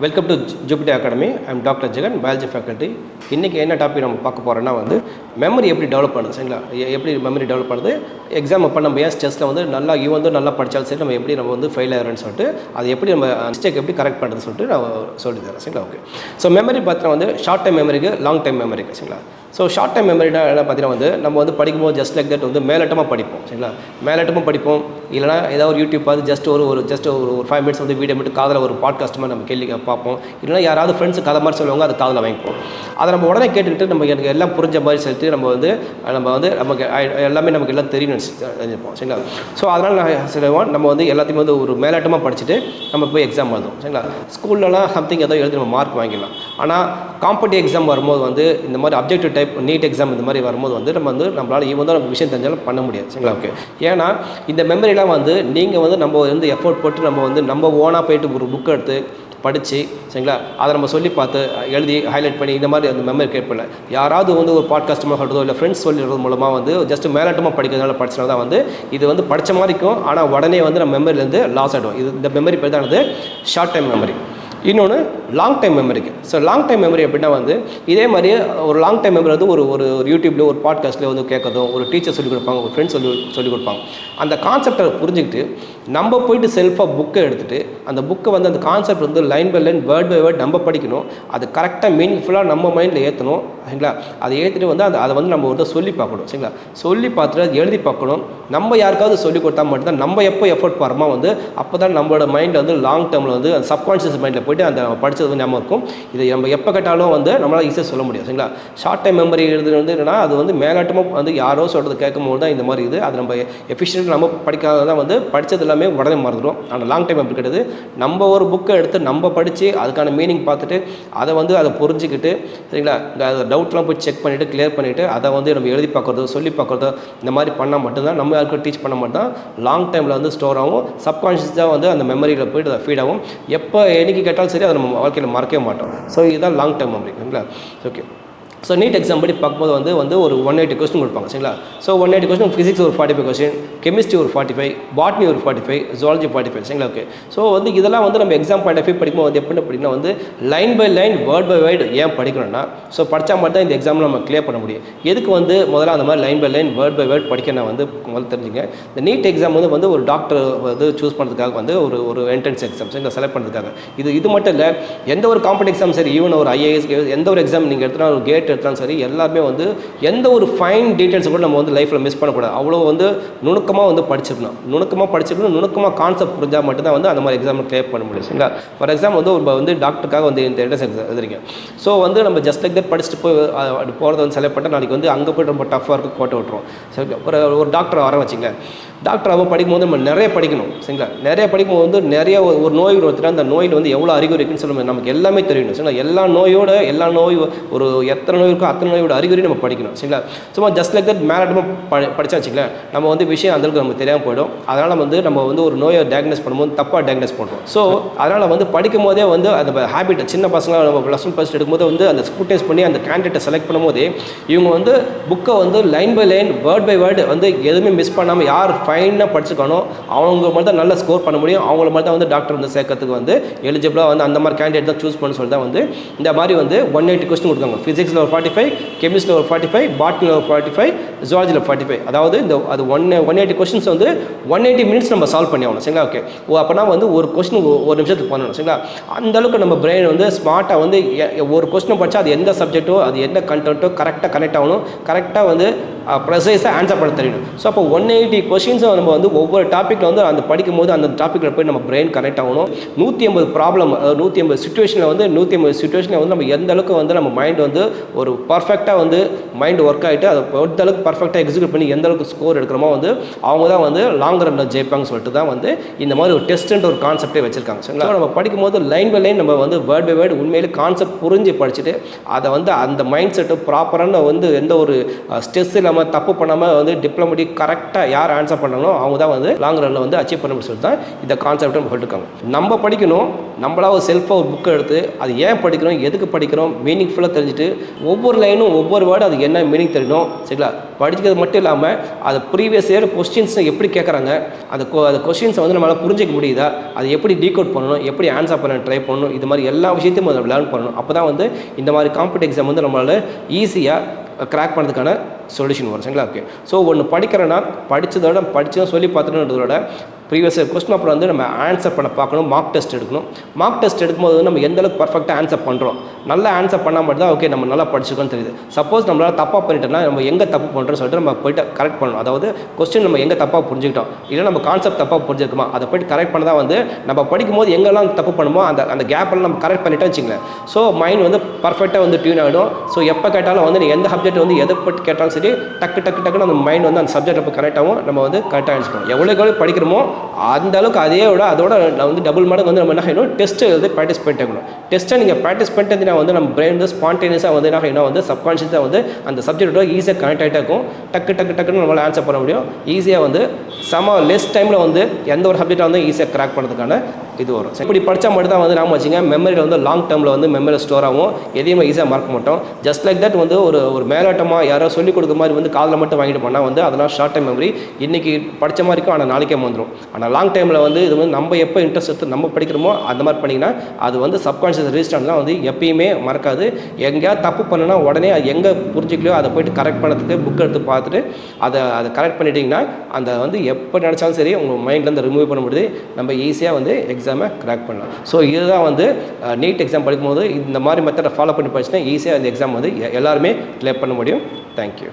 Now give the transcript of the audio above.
Welcome to Jupiter academy. I'm doctor Jagan, biology faculty. இன்றைக்கி என்ன topic நம்ம பார்க்க போகிறோன்னா மெமரி எப்படி டெவலப் பண்ணுது, சரிங்களா? எப்படி மெமரி டெவலப் பண்ணுது, எக்ஸாம் அப்போ நம்ம ஏன் ஸ்ட்ரெஸ்ஸில் நல்லா நல்லா படித்தாலும் சரி நம்ம எப்படி ஃபெயில் ஆகிறோன்னு சொல்லிட்டு அது எப்படி நம்ம மிஸ்டேக் எப்படி கரெக்ட் பண்ணுறதுன்னு சொல்லிட்டு நான் சொல்லி தரேன், சரிங்களா? ஓகே. ஸோ மெமரி பார்த்தீங்கன்னா ஷார்ட் டைம் மெமரிக்கு, லாங் டைம் மெமரிக்கு, சரிங்களா? ஸோ ஷார்ட் டைம் மெமரினா என்ன பார்த்தீங்கன்னா நம்ம படிக்கும்போது ஜஸ்ட் லைக் தட் மேலட்டமாக படிப்போம், சரிங்களா? மேலட்டமாக படிப்போம், இல்லைனா ஏதாவது ஒரு யூடியூப் பார்த்து ஜஸ்ட் ஒரு 5 மினிட்ஸ் வீடியோ மட்டும் காதில் ஒரு பாட்காஸ்ட் மாதிரி நம்ம கேள்வி பார்ப்போம், இல்லைனா யாராவது ஃப்ரெண்ட்ஸ் கதை மாதிரி சொல்லுவாங்க, அது காதில் வாங்கிப்போம். அதை நம்ம உடனே கேட்டுக்கிட்டு நம்ம எனக்கு எல்லாம் புரிஞ்ச மாதிரி சொல்லிட்டு நமக்கு எல்லாமே நமக்கு எல்லாம் தெரிஞ்சுப்போம், சரிங்களா? ஸோ அதனால் நான் சொல்லுவோம், நம்ம எல்லாத்தையுமே ஒரு மேலாட்டமாக படிச்சுட்டு நம்ம போய் எக்ஸாம் எழுதுவோம், சரிங்களா? ஸ்கூல்லலாம் சம்திங் ஏதோ எழுதி நம்ம மார்க் வாங்கிடலாம். ஆனால் காம்படிட்டிவ் எக்ஸாம் வரும்போது இந்த மாதிரி அப்ஜெக்டிவ் டைப் நீட் எக்ஸாம் இந்த மாதிரி வரும்போது நம்மளால் நம்ம விஷயம் தெரிஞ்சாலும் பண்ண முடியாது, சரிங்களா? ஓகே. ஏன்னா இந்த மெமரிலாம் நீங்கள் நம்ம எஃபோர்ட் போட்டு நம்ம ஓனாக போயிட்டு ஒரு புக் எடுத்து படித்து, சரிங்களா, அதை நம்ம சொல்லி பார்த்து எழுதி ஹைலைட் பண்ணி இந்த மாதிரி அந்த மெமரி கேட்பல யாராவது ஒரு பாட்காஸ்ட் சொல்கிறதோ இல்லை ஃப்ரெண்ட்ஸ் சொல்லிடுறது மூலமாக ஜஸ்ட் மேலட்டமாக படிக்கிறதுனால படிச்சனால தான் இது படித்த மாதிரி இருக்கும். ஆனால் உடனே நம்ம மெமரிலேருந்து லாஸ் ஆகிடும். இந்த மெமரி பேர் தான் ஷார்ட் டைம் மெமரி. இன்னொன்று லாங் டைம் மெமரிக்கு. ஸோ லாங் டைம் மெமரி எப்படின்னா இதே மாதிரியே ஒரு லாங் டைம் மெமரி ஒரு யூடியூப்ல ஒரு பாட்காஸ்ட்டில் கேட்கறதும், ஒரு டீச்சர் சொல்லிக் கொடுப்பாங்க, ஒரு ஃப்ரெண்ட்ஸ் சொல்லிக் கொடுப்பாங்க. அந்த கான்செப்டை புரிஞ்சுக்கிட்டு நம்ம போயிட்டு செல்ஃபாக புக்கை எடுத்துகிட்டு அந்த புக்கை அந்த concept line by line, word by word நம்ம படிக்கணும். அது கரெக்டாக மீனிங்ஃபுல்லாக நம்ம மைண்டில் ஏற்றணும், சரிங்களா? அதை ஏற்றிட்டு அதை நம்ம சொல்லி பார்க்கணும், சரிங்களா? சொல்லி பார்த்துட்டு அது எழுதி பார்க்கணும். நம்ம யாருக்காவது சொல்லிக் கொடுத்தா மட்டும்தான் நம்ம எப்போ எஃபோர்ட் போகிறோமோ அப்போ தான் நம்மளோட மைண்டில் லாங் டேர்மில் அந்த சப்கான்ஷியஸ் மைண்டில் போய்ட்டு அந்த படித்தது ஞாபகம் இருக்கும். இது நம்ம எப்போ கேட்டாலும் நம்மளால் ஈஸியாக சொல்ல முடியும், சரிங்களா? ஷார்ட் டைம் மெமரி எழுதுறது என்னன்னா அது மேலாட்டமாக யாரோ சொல்கிறது கேட்கும்போது தான் இந்த மாதிரி அது நம்ம எஃபிஷியன்ட் நம்ம படிக்காத தான் படித்தது எல்லாமே உடனே மறந்துடும். ஆனால் லாங் டைம் எப்படி கிடையாது, நம்ம ஒரு புக்கை எடுத்து நம்ம படித்து அதுக்கான மீனிங் பார்த்துட்டு அதை புரிஞ்சுக்கிட்டு, சரிங்களா, அதை டவுட்லாம் போய் செக் பண்ணிவிட்டு கிளியர் பண்ணிவிட்டு அதை நம்ம எழுதி பார்க்குறதோ சொல்லி பார்க்குறதோ இந்த மாதிரி பண்ணால் மட்டும்தான் நம்ம யாருக்கும் டீச் பண்ண மட்டும் லாங் டைமில் ஸ்டோர் ஆகும். சப்கான்ஷியஸாக அந்த மெமரியில் போய்ட்டு அதை ஃபீட் ஆகும். எப்போ என்னைக்கு கேட்டாலும் சரி அதை நம்ம வாழ்க்கையில் மறக்கவே மாட்டோம். ஸோ இதுதான் லாங் டைம் மெமரி, சரிங்களா? ஓகே. ஸோ நீட் எக்ஸாம் படி பார்க்கும்போது ஒரு 180 கொஸ்டின் கொடுப்பாங்க, சரிங்களா? ஸோ 180 கொஸ்டின், ஃபிசிக்ஸ் ஒரு 45 கொஸ்டின், கெமிஸ்ட்ரி ஒரு 45, பாட்னி ஒரு 45, ஜுவாலஜி 45, சரிங்களா? ஓகே. ஸோ இதெல்லாம் நம்ம எக்ஸாம் பாயிண்ட் ஆஃப் வியூ படிக்கும்போது எப்படி அப்படின்னா line by line, word by word ஏன் படிக்கணும்னா, ஸோ படித்தா மட்டும் தான் இந்த எக்ஸாமில் நம்ம கிளியர் பண்ண முடியும். எதுக்கு முதல்ல அந்த மாதிரி line by line, word by word படிக்க நான் முதல்ல தெரிஞ்சுங்க. இந்த நீட் எக்ஸாம் ஒரு டாக்டர் சூஸ் பண்ணுறதுக்காக ஒரு என்ட்ரன்ஸ் எக்ஸாம், சரிங்களா, செலக்ட் பண்ணுறதுக்காக. இது மட்டும் இல்லை, எந்த ஒரு காம்படிட்டிவ் எக்ஸாம் சரி, ஈவன் ஒரு ஐஏஎஸ் எந்த ஒரு எக்ஸாம் நீங்கள் எடுத்துனா ஒரு கேட் எடுத்தாலும் சரி, எல்லாருமே எந்த ஒரு ஃபைன் டீட்டெயில்ஸ் கூட நம்ம லைஃப்பில் மிஸ் பண்ணக்கூடாது. அவ்வளோ நுணுக்கமாக படிச்சிருக்கணும். நுணுக்கமாக கான்செப்ட் புரிஞ்சால் மட்டும்தான் அந்த மாதிரி எக்ஸாம் கிளியர் பண்ண முடியும், சரிங்களா? ஃபார் எக்ஸாம்பிள் டாக்டருக்காக இந்த என்ட்ரன்ஸ் எக்ஸாம் எழுதுறீங்க. ஸோ நம்ம ஜஸ்ட் லைக் தட் படிச்சுட்டு போய் போகிறது செலக்ட் பண்ணிட்டு நாளைக்கு அங்கே போய்ட்டு ரொம்ப டஃப்பாக இருக்குது, கோட்டை விட்டுரும், சரி. ஒரு டாக்டர் வர வச்சிங்க, டாக்டர் அவன் படிக்கும்போது நம்ம நிறைய படிக்கணும், சரிங்களா? நிறைய படிக்கும்போது நிறைய ஒரு நோய் ஒருத்தர் அந்த நோயில் எவ்வளோ அறிகுறி இருக்குன்னு சொல்ல நமக்கு எல்லாமே தெரியணும், சரிங்களா? எல்லா நோய் ஒரு எத்தனை நோய் இருக்கோ அத்தனை நோயோட அறிகுறி நம்ம படிக்கணும், சரிங்களா? சும்மா ஜஸ்ட் லைக் தட் மேலட்டமாக படித்தா வச்சுக்கலாம், நம்ம விஷயம் அந்தளவுக்கு நமக்கு தெரியாமல் போயிடும். அதனால் நம்ம ஒரு நோயை டயக்னோஸ் பண்ணும்போது தப்பாக டயக்னோஸ் பண்ணுறோம். ஸோ அதனால் படிக்கும் போதே அந்த ஹேபிட் சின்ன பசங்க நம்ம +1 +2 எடுக்கும்போது அந்த ஸ்க்ரூட்டைஸ் பண்ணி அந்த கேண்டிடேட்டை செலக்ட் பண்ணும்போது இவங்க புக்கை line by line, word by word எதுவுமே மிஸ் பண்ணாமல் யார் ஃபைனாக படிச்சுக்கணும் அவங்க மட்டும் தான் நல்லா ஸ்கோர் பண்ண முடியும். அவங்கள மட்டும் தான் டாக்டர் சேர்க்கறதுக்கு எலிஜிபிளாக அந்த மாதிரி கேண்டிடேட் தான் சூஸ் பண்ண சொல்லி தான் இந்த மாதிரி 180 கொஸ்டின் கொடுக்காங்க. ஃபிசிக்ஸில் ஒரு 45, கெமிஸ்ட்ரியில் ஒரு 45, பாட்னியில் ஒரு 45, ஜுவாலஜியில் 45. அதாவது அது 180 கொஸ்டின்ஸ் 180 மினிட்ஸ் நம்ம சால்வ் பண்ணி ஆகணும், சரிங்களா? ஓகே. அப்போனா ஒரு கொஸ்டின் ஒரு நிமிஷத்துக்கு பண்ணணும், சரிங்களா? அந்தளவுக்கு நம்ம பிரெயின் ஸ்மார்ட்டாக ஒரு கொஸ்டின் படித்தா அது எந்த சப்ஜெக்ட்டோ அது என்ன கண்டென்ட்டோ கரெக்டாக கனெக்ட் ஆகணும், கரெக்டாக ப்ரெசைஸாக ஆன்சர் பண்ண தெரியணும். ஸோ அப்போ 180 கொஸ்டின்ஸும் நம்ம ஒவ்வொரு டாப்பிக்கில் அந்த படிக்கும்போது அந்த டாப்பிக்கில் போய் நம்ம பிரெயின் கனெக்ட் ஆகணும். 180 ப்ராப்ளம், 180 சுச்சுவேஷனில் 180 சுச்சுவேஷனில் நம்ம எந்த அளவுக்கு நம்ம மைண்ட் ஒரு பர்ஃபெக்டாக மைண்ட் ஒர்க் ஆகிட்டு அதை எந்த அளவுக்கு பர்ஃபெக்டாக எக்ஸிக்யூட் பண்ணி எந்த அளவுக்கு ஸ்கோர் எடுக்கிறோமோ அவங்க தான் லாங் ரன்னில் ஜெயிப்பாங்கன்னு சொல்லிட்டு தான் இந்த மாதிரி ஒரு டெஸ்ட்டுன்ற ஒரு கான்செப்டே வச்சிருக்காங்க, சரிங்களா? நம்ம படிக்கும்போது லைன் பை லைன் நம்ம வேர்ட் பை வேர்டு உண்மையிலே கான்செப்ட் புரிஞ்சு படிச்சுட்டு அதை அந்த மைண்ட் செட்டு ப்ராப்பரான எந்த ஒரு ஸ்ட்ரெஸ் இல்லாமல் நம்ம தப்பு பண்ணாமல் வந்து டிப்ளமேட்டிக் கரெக்டாக யார் ஆன்சர் பண்ணாங்களோ அவங்க தான் வந்து லாங் ரனில் வந்து அச்சீவ் பண்ண சொல்லி தான் இந்த கான்செப்ட் நம்ம சொல்லியிருக்காங்க. நம்ம படிக்கணும், நம்மளா ஒரு செல்ஃபாக ஒரு புக்கை எடுத்து அது ஏன் படிக்கிறோம், எதுக்கு படிக்கிறோம், மீனிங்ஃபுல்லாக தெரிஞ்சுட்டு ஒவ்வொரு லைனும் ஒவ்வொரு வேர்டு அது என்ன மீனிங் தெரியணும். சரிங்களா? படிக்கிறது மட்டும் இல்லாமல் அது ப்ரீவியஸ் இயர் கொஸ்டின்ஸை எப்படி கேட்குறாங்க, அந்த கொஸ்டின்ஸை வந்து நம்மளால் புரிஞ்சிக்க முடியுதா, அது எப்படி டீகோட் பண்ணணும், எப்படி ஆன்சர் பண்ண ட்ரை பண்ணணும், இது மாதிரி எல்லா விஷயத்தையும் அதை லேர்ன் பண்ணணும். அப்போ தான் வந்து இந்த மாதிரி காம்படிட்டிவ் எக்ஸாம் வந்து நம்மளால் ஈஸியாக கிராக் பண்ணுறதுக்கான சொல்யூஷன் வரும். சரிங்களா? ஓகே. ஸோ ஒன்று படிக்கிறேன்னா படித்ததும் சொல்லி பார்த்துட்டுன்றதோட ப்ரீவியஸ் கொஸ்டின் அப்புறம் வந்து நம்ம ஆன்சர் பண்ண பார்க்கணும், மார்க் டெஸ்ட் எடுக்கணும். மார்க் டெஸ்ட் எடுக்கும்போது நம்ம எந்த அளவுக்கு பர்ஃபெக்டாக ஆன்சர் பண்ணுறோம், நல்லா ஆன்சர் பண்ணால் மட்டும் தான் ஓகே நம்ம நல்லா படிச்சிருக்கோன்னு தெரியுது. சப்போஸ் நம்மளால் தப்பாக பண்ணிட்டோம்னா நம்ம எங்கே தப்பு பண்ணுறோன்னு சொல்லிட்டு நம்ம போய்ட்டு கரெக்ட் பண்ணணும். அதாவது கொஸ்டின் நம்ம எங்கே தப்பாக புரிஞ்சுக்கிட்டோம், இல்லை நம்ம கான்செப்ட் தப்பாக புரிஞ்சிருக்குமா, அதை போய்ட்டு கரெக்ட் பண்ண தான் வந்து நம்ம படிக்கும்போது எங்கெல்லாம் தப்பு பண்ணுமோ அந்த கேப்பெல்லாம் நம்ம கரெக்ட் பண்ணிட்டோம் வச்சுங்களேன். ஸோ மைண்ட் வந்து பர்ஃபெக்டாக வந்து டியூன் ஆகிடும். ஸோ எப்போ கேட்டாலும் வந்து நீ எந்த சப்ஜெக்ட் வந்து எதை பற்றி கேட்டாலும் சரி டக்குன்னு அந்த மைண்ட் வந்து அந்த சப்ஜெக்ட் அப்போ கரெக்டாகவும் நம்ம வந்து கரெக்டாக ஆன்சர் பண்ணுவோம். எவ்வளோ படிக்கிறோமோ அந்த அளவுக்கு அதோட நான் வந்து டபுள் மடங்கு வந்து நம்ம என்ன செய்யணும், டெஸ்ட்டு வந்து ப்ராக்டிஸ் பண்ணிட்டே இருக்கணும். டெஸ்ட்டை நீங்கள் ப்ராக்டிஸ் பண்ணிட்டு வந்து நம்ம பிரெயின் வந்து ஸ்பான்டேனியஸாக வந்து என்ன செய்யணும், வந்து சப்கான்ஷியஸாக வந்து அந்த சப்ஜெக்டோட ஈஸியாக கனெக்ட் ஆகிட்டே இருக்கும். டக்குன்னு நம்மளால் ஆன்சர் பண்ண முடியும். ஈஸியாக வந்து லெஸ் டைமில் வந்து எந்த ஒரு சப்ஜெக்டை வந்து ஈஸியாக கிராக் பண்ணுறதுக்கான இது வரும். இப்படி படித்தா மட்டும் தான் வந்து நாம வச்சுங்க மெமரியில் வந்து லாங் டேர்மில் வந்து மெமரியில் ஸ்டோர் ஆகும். எதையுமே ஈஸியாக மறக்க மாட்டோம். ஜஸ்ட் லைக் தட் வந்து ஒரு மேலோட்டமாக யாரோ சொல்லிக் கொடுக்குற மாதிரி வந்து காதில் மட்டும் வாங்கிட்டு போனால் வந்து அதெல்லாம் ஷார்ட் டைம் மெமரி, இன்றைக்கி படித்த மாதிரி இருக்கும், ஆனால் நாளைக்கே வந்துடும். ஆனால் லாங் டைமில் வந்து இது வந்து நம்ம எப்போ இன்ட்ரெஸ்ட் எடுத்து நம்ம படிக்கிறோமோ அந்த மாதிரி பண்ணிங்கன்னா அது வந்து சப்கான்ஷியஸ் ரெஜிஸ்டர்லாம் வந்து எப்பயுமே மறக்காது. எங்கேயாவது தப்பு பண்ணுனா உடனே அது எங்கே புரிஞ்சிக்கலையோ அதை போய்ட்டு கரெக்ட் பண்ணுறதுக்கு புக் எடுத்து பார்த்துட்டு அதை கரெக்ட் பண்ணிட்டீங்கன்னா அந்த வந்து எப்போ நினச்சாலும் சரி உங்கள் மைண்ட்லேருந்து ரிமூவ் பண்ண முடியுது. நம்ம ஈஸியாக வந்து எக்ஸாமை கிராக் பண்ணலாம். ஸோ இதுதான் வந்து நீட் எக்ஸாம் படிக்கும்போது இந்த மாதிரி மெத்தடை ஃபாலோ பண்ணி படிச்சுன்னா ஈஸியாக இந்த எக்ஸாம் வந்து எல்லாருமே கிளியர் பண்ண முடியும். தேங்க்யூ.